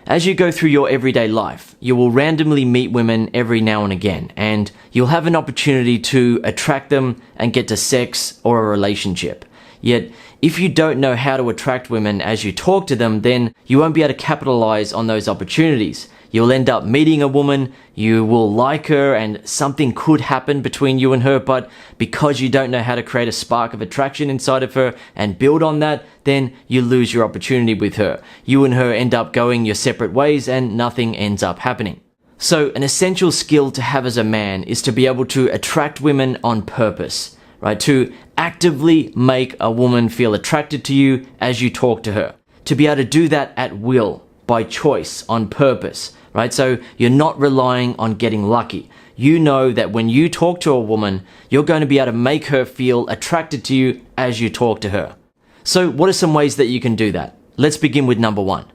As you go through your everyday life, you will randomly meet women every now and again, and you'll have an opportunity to attract them and get to sex or a relationship. Yet, if you don't know how to attract women as you talk to them, then you won't be able to capitalize on those opportunities. You'll end up meeting a woman, you will like her, and something could happen between you and her, but because you don't know how to create a spark of attraction inside of her and build on that, then you lose your opportunity with her. You and her end up going your separate ways and nothing ends up happening. So an essential skill to have as a man is to be able to attract women on purpose, right? To actively make a woman feel attracted to you as you talk to her. To be able to do that at will, by choice, on purpose, right? So you're not relying on getting lucky. You know that when you talk to a woman, you're going to be able to make her feel attracted to you as you talk to her. So what are some ways that you can do that? Let's begin with number one.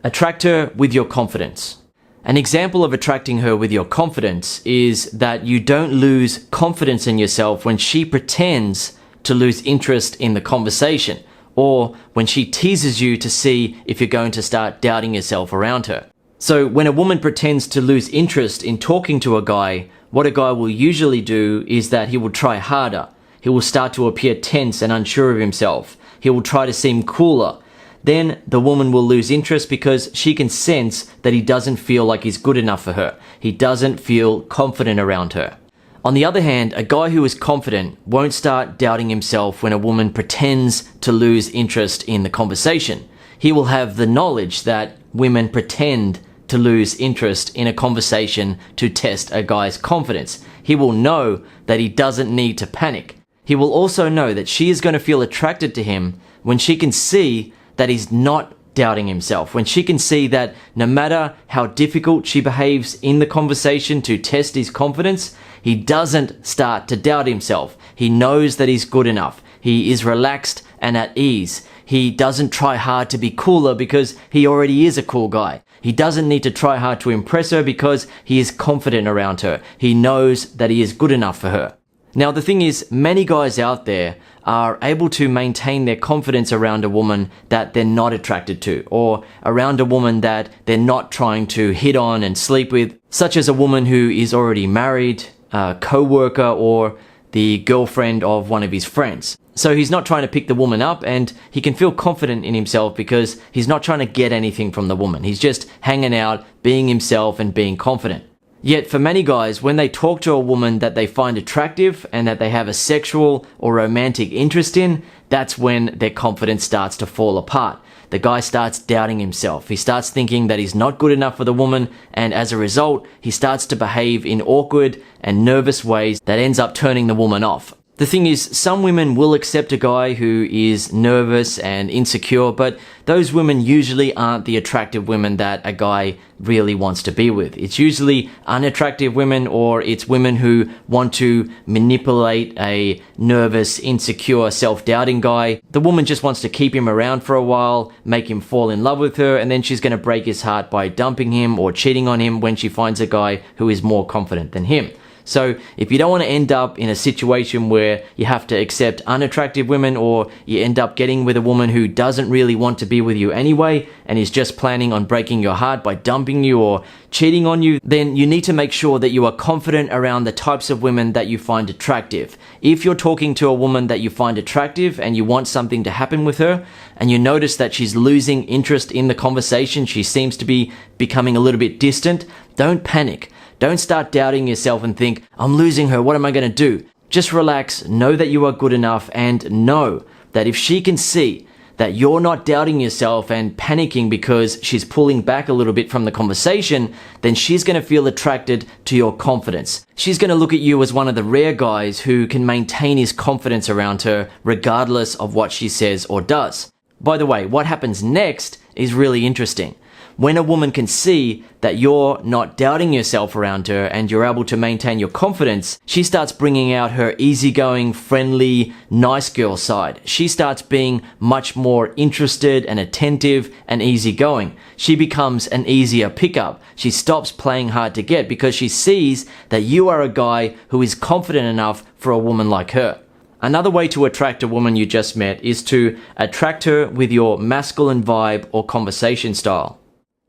Attract her with your confidence. An example of attracting her with your confidence is that you don't lose confidence in yourself when she pretends to lose interest in the conversation, or when she teases you to see if you're going to start doubting yourself around her. So when a woman pretends to lose interest in talking to a guy, what a guy will usually do is that he will try harder. He will start to appear tense and unsure of himself. He will try to seem cooler. Then the woman will lose interest because she can sense that he doesn't feel like he's good enough for her. He doesn't feel confident around her. On the other hand, a guy who is confident won't start doubting himself when a woman pretends to lose interest in the conversation. He will have the knowledge that women pretend to lose interest in a conversation to test a guy's confidence. He will know that he doesn't need to panic. He will also know that she is going to feel attracted to him when she can see that he's not doubting himself, when she can see that no matter how difficult she behaves in the conversation to test his confidence, he doesn't start to doubt himself. He knows that he's good enough. He is relaxed and at ease. He doesn't try hard to be cooler because he already is a cool guy. He doesn't need to try hard to impress her because he is confident around her. He knows that he is good enough for her. Now, the thing is, many guys out there are able to maintain their confidence around a woman that they're not attracted to, or around a woman that they're not trying to hit on and sleep with, such as a woman who is already married, a co-worker, or the girlfriend of one of his friends. So he's not trying to pick the woman up, and he can feel confident in himself because he's not trying to get anything from the woman. He's just hanging out, being himself and being confident. Yet for many guys, when they talk to a woman that they find attractive and that they have a sexual or romantic interest in, that's when their confidence starts to fall apart. The guy starts doubting himself. He starts thinking that he's not good enough for the woman, and as a result, he starts to behave in awkward and nervous ways that ends up turning the woman off. The thing is, some women will accept a guy who is nervous and insecure, but those women usually aren't the attractive women that a guy really wants to be with. It's usually unattractive women, or it's women who want to manipulate a nervous, insecure, self-doubting guy. The woman just wants to keep him around for a while, make him fall in love with her, and then she's going to break his heart by dumping him or cheating on him when she finds a guy who is more confident than him. So if you don't want to end up in a situation where you have to accept unattractive women, or you end up getting with a woman who doesn't really want to be with you anyway and is just planning on breaking your heart by dumping you or cheating on you, then you need to make sure that you are confident around the types of women that you find attractive. If you're talking to a woman that you find attractive and you want something to happen with her, and you notice that she's losing interest in the conversation, she seems to be becoming a little bit distant, don't panic. Don't start doubting yourself and think, I'm losing her, what am I going to do? Just relax, know that you are good enough, and know that if she can see that you're not doubting yourself and panicking because she's pulling back a little bit from the conversation, then she's going to feel attracted to your confidence. She's going to look at you as one of the rare guys who can maintain his confidence around her regardless of what she says or does. By the way, what happens next is really interesting. When a woman can see that you're not doubting yourself around her and you're able to maintain your confidence, she starts bringing out her easygoing, friendly, nice girl side. She starts being much more interested and attentive and easygoing. She becomes an easier pickup. She stops playing hard to get because she sees that you are a guy who is confident enough for a woman like her. Another way to attract a woman you just met is to attract her with your masculine vibe or conversation style.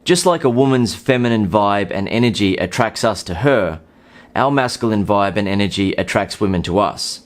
Just like a woman's feminine vibe and energy attracts us to her, our masculine vibe and energy attracts women to us.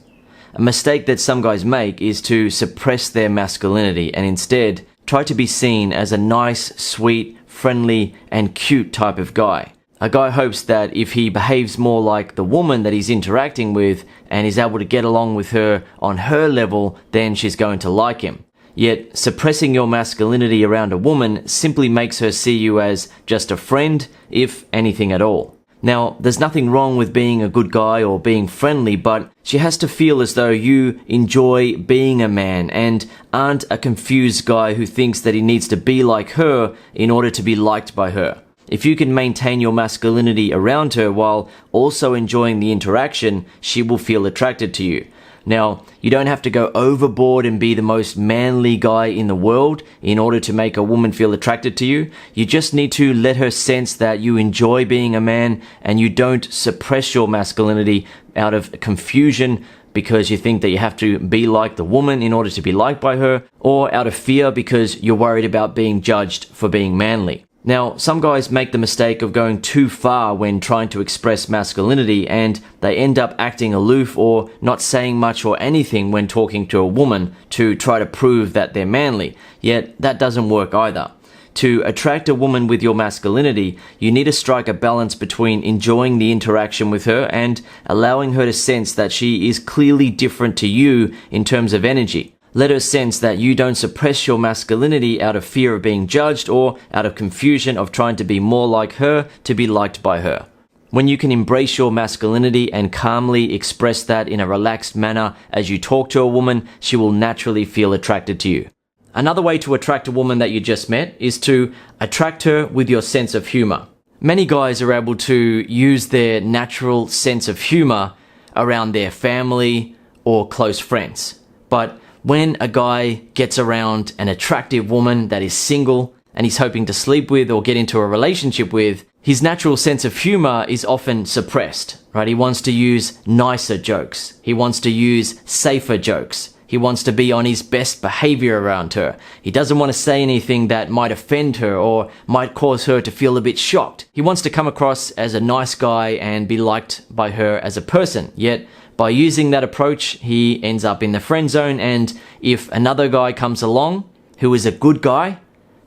A mistake that some guys make is to suppress their masculinity and instead try to be seen as a nice, sweet, friendly, and cute type of guy. A guy hopes that if he behaves more like the woman that he's interacting with and is able to get along with her on her level, then she's going to like him. Yet, suppressing your masculinity around a woman simply makes her see you as just a friend, if anything at all. Now, there's nothing wrong with being a good guy or being friendly, but she has to feel as though you enjoy being a man and aren't a confused guy who thinks that he needs to be like her in order to be liked by her. If you can maintain your masculinity around her while also enjoying the interaction, she will feel attracted to you. Now, you don't have to go overboard and be the most manly guy in the world in order to make a woman feel attracted to you. You just need to let her sense that you enjoy being a man and you don't suppress your masculinity out of confusion because you think that you have to be like the woman in order to be liked by her, or out of fear because you're worried about being judged for being manly. Now, some guys make the mistake of going too far when trying to express masculinity, and they end up acting aloof or not saying much or anything when talking to a woman to try to prove that they're manly. Yet, that doesn't work either. To attract a woman with your masculinity, you need to strike a balance between enjoying the interaction with her and allowing her to sense that she is clearly different to you in terms of energy. Let her sense that you don't suppress your masculinity out of fear of being judged or out of confusion of trying to be more like her to be liked by her. When you can embrace your masculinity and calmly express that in a relaxed manner as you talk to a woman, she will naturally feel attracted to you. Another way to attract a woman that you just met is to attract her with your sense of humor. Many guys are able to use their natural sense of humor around their family or close friends. But when a guy gets around an attractive woman that is single and he's hoping to sleep with or get into a relationship with, his natural sense of humor is often suppressed, right? He wants to use nicer jokes. He wants to use safer jokes. He wants to be on his best behavior around her. He doesn't want to say anything that might offend her or might cause her to feel a bit shocked. He wants to come across as a nice guy and be liked by her as a person. Yet, by using that approach, he ends up in the friend zone, and if another guy comes along who is a good guy,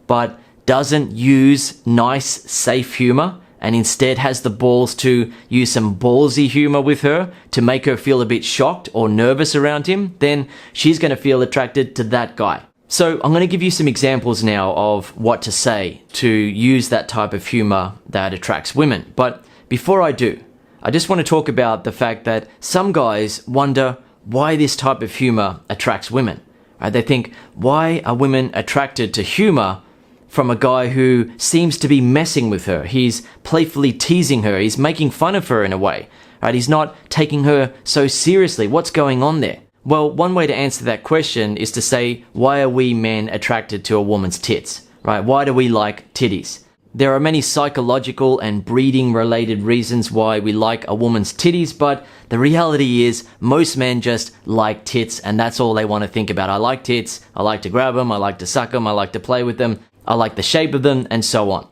but doesn't use nice, safe humor, and instead has the balls to use some ballsy humor with her to make her feel a bit shocked or nervous around him, then she's going to feel attracted to that guy. So I'm going to give you some examples now of what to say to use that type of humor that attracts women. But before I do, I just want to talk about the fact that some guys wonder why this type of humor attracts women. Right? They think, why are women attracted to humor from a guy who seems to be messing with her? He's playfully teasing her. He's making fun of her in a way. Right? He's not taking her so seriously. What's going on there? Well, one way to answer that question is to say, why are we men attracted to a woman's tits? Right? Why do we like titties? There are many psychological and breeding related reasons why we like a woman's titties, but the reality is most men just like tits and that's all they want to think about. I like tits, I like to grab them, I like to suck them, I like to play with them, I like the shape of them, and so on.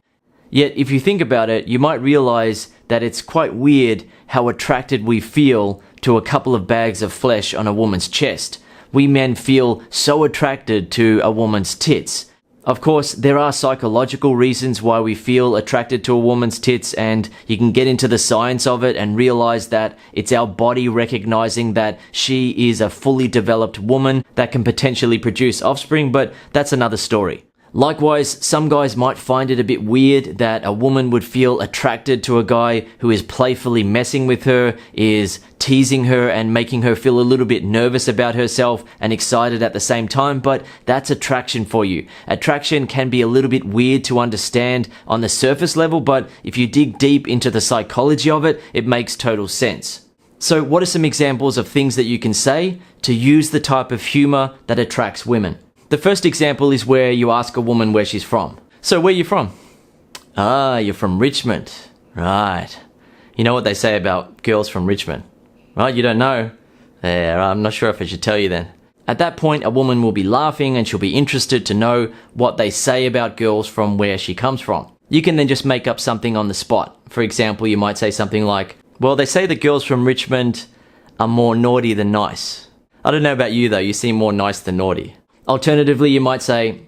Yet if you think about it, you might realize that it's quite weird how attracted we feel to a couple of bags of flesh on a woman's chest. We men feel so attracted to a woman's tits. Of course, there are psychological reasons why we feel attracted to a woman's tits, and you can get into the science of it and realize that it's our body recognizing that she is a fully developed woman that can potentially produce offspring, but that's another story. Likewise, some guys might find it a bit weird that a woman would feel attracted to a guy who is playfully messing with her, is teasing her and making her feel a little bit nervous about herself and excited at the same time, but that's attraction for you. Attraction can be a little bit weird to understand on the surface level, but if you dig deep into the psychology of it, it makes total sense. So what are some examples of things that you can say to use the type of humor that attracts women? The first example is where you ask a woman where she's from. So where are you from? Ah, you're from Richmond. Right. You know what they say about girls from Richmond? Right, you don't know? Yeah, I'm not sure if I should tell you then. At that point, a woman will be laughing and she'll be interested to know what they say about girls from where she comes from. You can then just make up something on the spot. For example, you might say something like, well, they say the girls from Richmond are more naughty than nice. I don't know about you though, you seem more nice than naughty. Alternatively, you might say,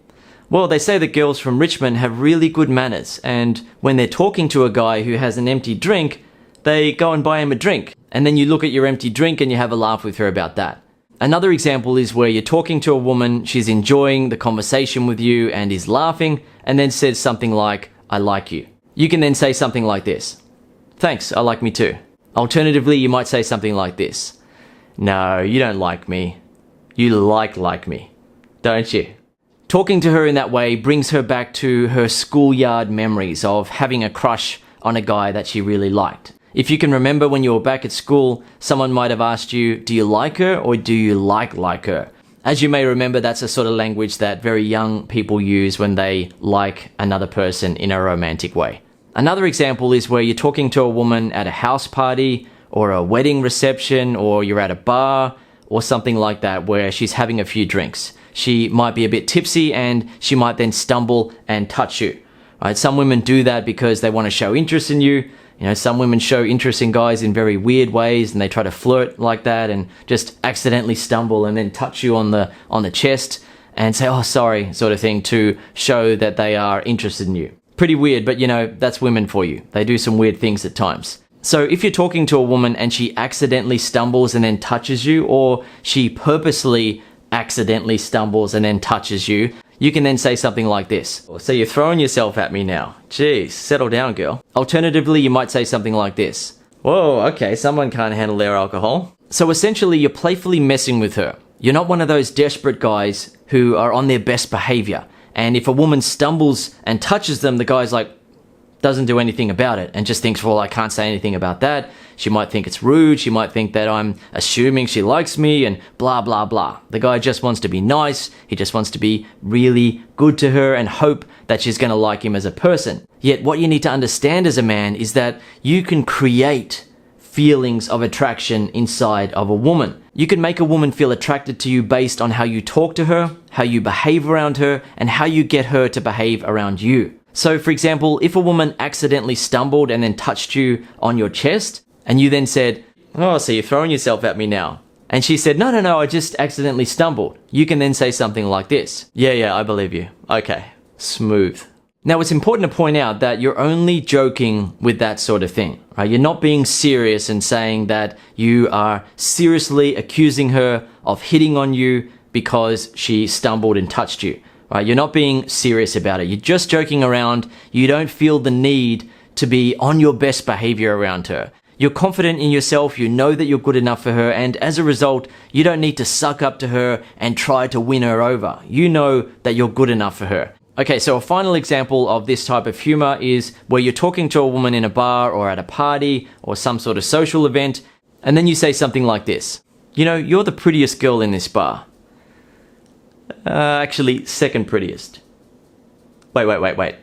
well, they say the girls from Richmond have really good manners, and when they're talking to a guy who has an empty drink, they go and buy him a drink. And then you look at your empty drink and you have a laugh with her about that. Another example is where you're talking to a woman, she's enjoying the conversation with you and is laughing, and then says something like, I like you. You can then say something like this. Thanks, I like me too. Alternatively, you might say something like this. No, you don't like me. You like me, don't you? Talking to her in that way brings her back to her schoolyard memories of having a crush on a guy that she really liked. If you can remember when you were back at school, someone might have asked you, do you like her or do you like her? As you may remember, that's a sort of language that very young people use when they like another person in a romantic way. Another example is where you're talking to a woman at a house party or a wedding reception, or you're at a bar or something like that where she's having a few drinks. She might be a bit tipsy and she might then stumble and touch you. Right? Some women do that because they want to show interest in you. You know, some women show interest in guys in very weird ways and they try to flirt like that and just accidentally stumble and then touch you on the chest and say, oh, sorry, sort of thing, to show that they are interested in you. Pretty weird, but you know, that's women for you. They do some weird things at times. So if you're talking to a woman and she accidentally stumbles and then touches you, or she purposely accidentally stumbles and then touches you, you can then say something like this. So you're throwing yourself at me now. Jeez, settle down, girl. Alternatively, you might say something like this. Whoa, okay, someone can't handle their alcohol. So essentially, you're playfully messing with her. You're not one of those desperate guys who are on their best behavior. And if a woman stumbles and touches them, the guy's like, doesn't do anything about it and just thinks, well, I can't say anything about that. She might think it's rude. She might think that I'm assuming she likes me and blah, blah, blah. The guy just wants to be nice. He just wants to be really good to her and hope that she's going to like him as a person. Yet what you need to understand as a man is that you can create feelings of attraction inside of a woman. You can make a woman feel attracted to you based on how you talk to her, how you behave around her, and how you get her to behave around you. So for example, if a woman accidentally stumbled and then touched you on your chest, and you then said, oh, so you're throwing yourself at me now. And she said, no, I just accidentally stumbled. You can then say something like this. Yeah, I believe you. Okay, smooth. Now it's important to point out that you're only joking with that sort of thing, right? You're not being serious and saying that you are seriously accusing her of hitting on you because she stumbled and touched you. Right? You're not being serious about it. You're just joking around. You don't feel the need to be on your best behavior around her. You're confident in yourself. You know that you're good enough for her. And as a result, you don't need to suck up to her and try to win her over. You know that you're good enough for her. Okay, so a final example of this type of humor is where you're talking to a woman in a bar or at a party or some sort of social event, and then you say something like this. You know, you're the prettiest girl in this bar. Actually, second prettiest. Wait.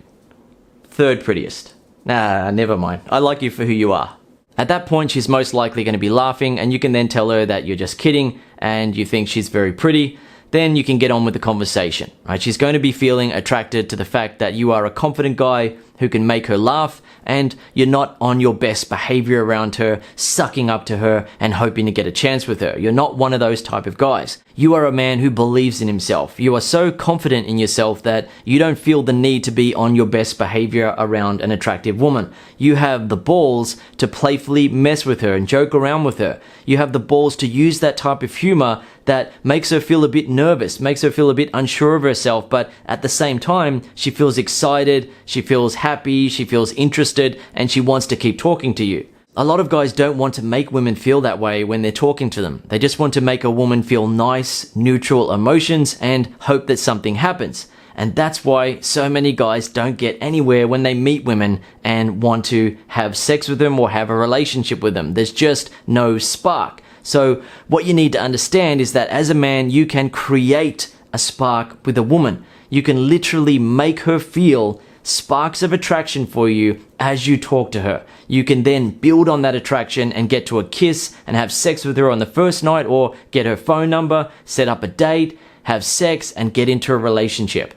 Third prettiest. Nah, never mind. I like you for who you are. At that point, she's most likely going to be laughing, and you can then tell her that you're just kidding and you think she's very pretty. Then you can get on with the conversation, right? She's going to be feeling attracted to the fact that you are a confident guy who can make her laugh, and you're not on your best behavior around her, sucking up to her and hoping to get a chance with her. You're not one of those type of guys. You are a man who believes in himself. You are so confident in yourself that you don't feel the need to be on your best behavior around an attractive woman. You have the balls to playfully mess with her and joke around with her. You have the balls to use that type of humor that makes her feel a bit nervous, makes her feel a bit unsure of herself, but at the same time, she feels excited, she feels happy, she feels interested, and she wants to keep talking to you. A lot of guys don't want to make women feel that way when they're talking to them. They just want to make a woman feel nice, neutral emotions and hope that something happens. And that's why so many guys don't get anywhere when they meet women and want to have sex with them or have a relationship with them. There's just no spark. So what you need to understand is that as a man, you can create a spark with a woman. You can literally make her feel sparks of attraction for you as you talk to her. You can then build on that attraction and get to a kiss and have sex with her on the first night, or get her phone number, set up a date, have sex and get into a relationship.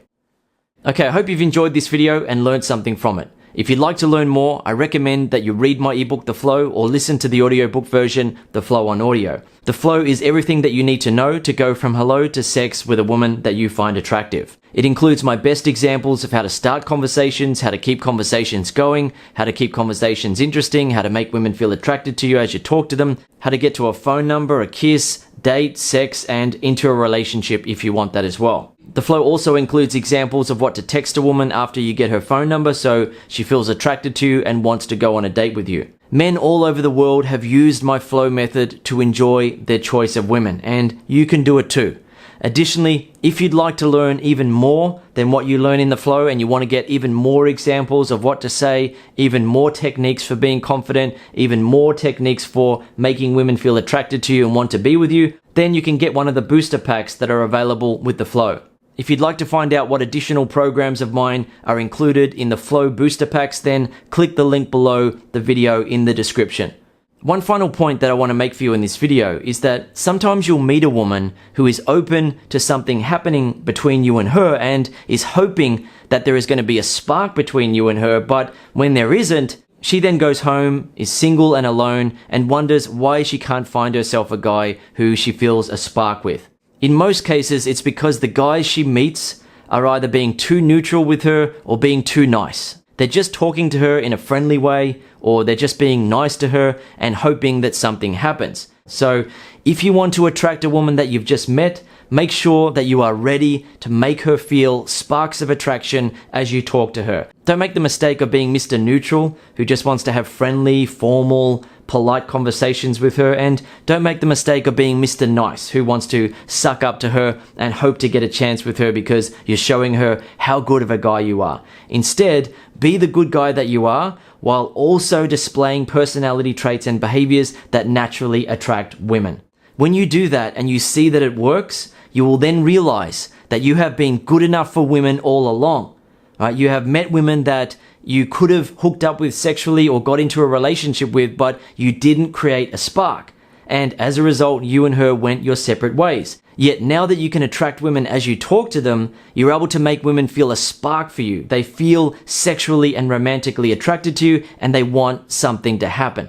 Okay, I hope you've enjoyed this video and learned something from it. If you'd like to learn more, I recommend that you read my ebook, The Flow, or listen to the audiobook version, The Flow on Audio. The Flow is everything that you need to know to go from hello to sex with a woman that you find attractive. It includes my best examples of how to start conversations, how to keep conversations going, how to keep conversations interesting, how to make women feel attracted to you as you talk to them, how to get to a phone number, a kiss, date, sex, and into a relationship if you want that as well. The Flow also includes examples of what to text a woman after you get her phone number so she feels attracted to you and wants to go on a date with you. Men all over the world have used my Flow method to enjoy their choice of women, and you can do it too. Additionally, if you'd like to learn even more than what you learn in the Flow and you want to get even more examples of what to say, even more techniques for being confident, even more techniques for making women feel attracted to you and want to be with you, then you can get one of the booster packs that are available with the Flow. If you'd like to find out what additional programs of mine are included in the Flow booster packs, then click the link below the video in the description. One final point that I want to make for you in this video is that sometimes you'll meet a woman who is open to something happening between you and her and is hoping that there is going to be a spark between you and her, but when there isn't, she then goes home, is single and alone, and wonders why she can't find herself a guy who she feels a spark with. In most cases, it's because the guys she meets are either being too neutral with her or being too nice. They're just talking to her in a friendly way, or they're just being nice to her and hoping that something happens. So if you want to attract a woman that you've just met, make sure that you are ready to make her feel sparks of attraction as you talk to her. Don't make the mistake of being Mr. Neutral, who just wants to have friendly, formal, polite conversations with her, and don't make the mistake of being Mr. Nice, who wants to suck up to her and hope to get a chance with her because you're showing her how good of a guy you are. Instead, be the good guy that you are, while also displaying personality traits and behaviors that naturally attract women. When you do that and you see that it works, you will then realize that you have been good enough for women all along. Right? You have met women that you could have hooked up with sexually or got into a relationship with, but you didn't create a spark. And as a result, you and her went your separate ways. Yet now that you can attract women as you talk to them, you're able to make women feel a spark for you. They feel sexually and romantically attracted to you, and they want something to happen.